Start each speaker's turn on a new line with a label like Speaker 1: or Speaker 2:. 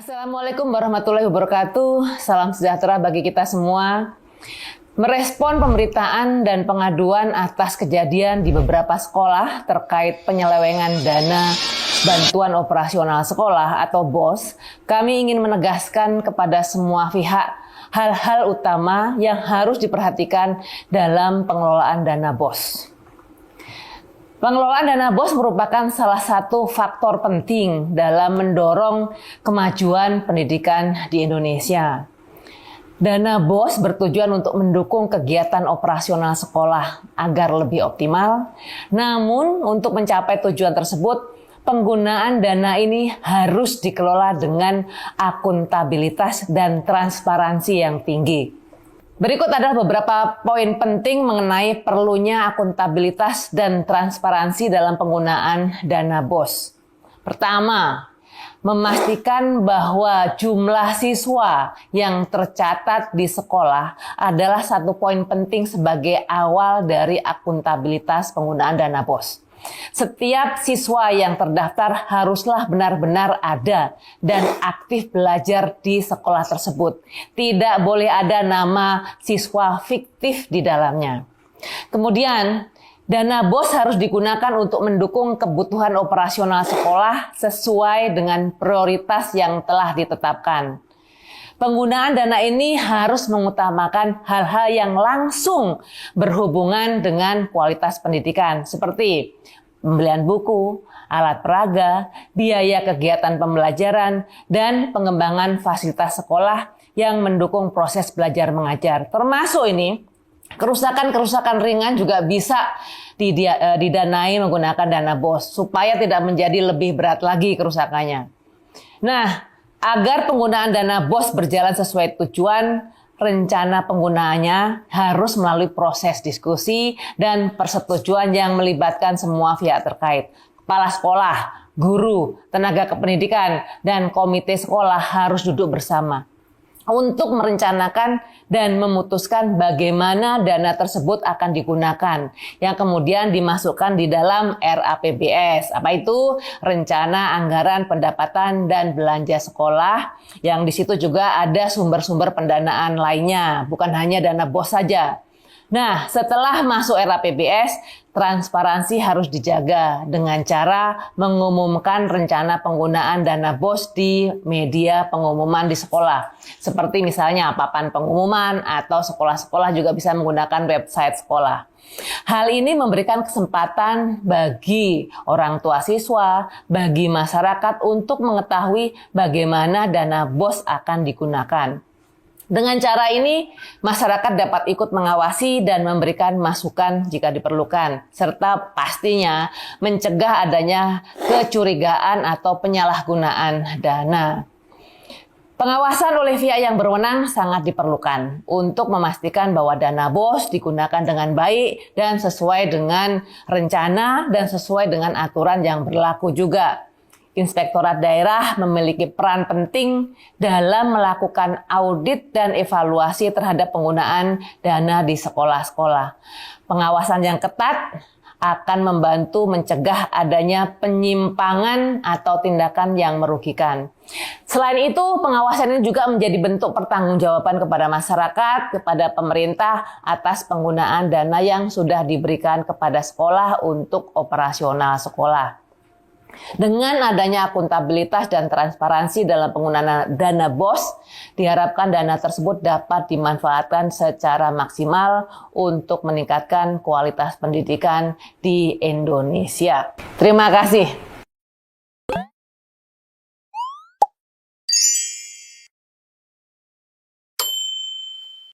Speaker 1: Assalamualaikum warahmatullahi wabarakatuh. Salam sejahtera bagi kita semua. Merespon pemberitaan dan pengaduan atas kejadian di beberapa sekolah terkait penyelewengan dana bantuan operasional sekolah atau BOS, kami ingin menegaskan kepada semua pihak hal-hal utama yang harus diperhatikan dalam pengelolaan dana BOS. Pengelolaan dana BOS merupakan salah satu faktor penting dalam mendorong kemajuan pendidikan di Indonesia. Dana BOS bertujuan untuk mendukung kegiatan operasional sekolah agar lebih optimal. Namun, untuk mencapai tujuan tersebut, penggunaan dana ini harus dikelola dengan akuntabilitas dan transparansi yang tinggi. Berikut adalah beberapa poin penting mengenai perlunya akuntabilitas dan transparansi dalam penggunaan dana BOS. Pertama, memastikan bahwa jumlah siswa yang tercatat di sekolah adalah satu poin penting sebagai awal dari akuntabilitas penggunaan dana BOS. Setiap siswa yang terdaftar haruslah benar-benar ada dan aktif belajar di sekolah tersebut. Tidak boleh ada nama siswa fiktif di dalamnya. Kemudian, dana BOS harus digunakan untuk mendukung kebutuhan operasional sekolah sesuai dengan prioritas yang telah ditetapkan. Penggunaan dana ini harus mengutamakan hal-hal yang langsung berhubungan dengan kualitas pendidikan, seperti pembelian buku, alat peraga, biaya kegiatan pembelajaran, dan pengembangan fasilitas sekolah yang mendukung proses belajar mengajar. Termasuk ini, kerusakan-kerusakan ringan juga bisa didanai menggunakan dana BOS, supaya tidak menjadi lebih berat lagi kerusakannya. Nah, agar penggunaan dana BOS berjalan sesuai tujuan, rencana penggunaannya harus melalui proses diskusi dan persetujuan yang melibatkan semua pihak terkait. Kepala sekolah, guru, tenaga kependidikan, dan komite sekolah harus duduk bersama untuk merencanakan dan memutuskan bagaimana dana tersebut akan digunakan, yang kemudian dimasukkan di dalam RAPBS. Apa itu? Rencana Anggaran Pendapatan dan Belanja Sekolah, yang di situ juga ada sumber-sumber pendanaan lainnya, bukan hanya dana BOS saja. Nah, setelah masuk RAPBS, transparansi harus dijaga dengan cara mengumumkan rencana penggunaan dana BOS di media pengumuman di sekolah. Seperti misalnya papan pengumuman, atau sekolah-sekolah juga bisa menggunakan website sekolah. Hal ini memberikan kesempatan bagi orang tua siswa, bagi masyarakat untuk mengetahui bagaimana dana BOS akan digunakan. Dengan cara ini, masyarakat dapat ikut mengawasi dan memberikan masukan jika diperlukan, serta pastinya mencegah adanya kecurigaan atau penyalahgunaan dana. Pengawasan oleh pihak yang berwenang sangat diperlukan untuk memastikan bahwa dana BOS digunakan dengan baik dan sesuai dengan rencana dan sesuai dengan aturan yang berlaku juga. Inspektorat daerah memiliki peran penting dalam melakukan audit dan evaluasi terhadap penggunaan dana di sekolah-sekolah. Pengawasan yang ketat akan membantu mencegah adanya penyimpangan atau tindakan yang merugikan. Selain itu, pengawasan ini juga menjadi bentuk pertanggungjawaban kepada masyarakat, kepada pemerintah atas penggunaan dana yang sudah diberikan kepada sekolah untuk operasional sekolah. Dengan adanya akuntabilitas dan transparansi dalam penggunaan dana BOS, diharapkan dana tersebut dapat dimanfaatkan secara maksimal untuk meningkatkan kualitas pendidikan di Indonesia. Terima kasih.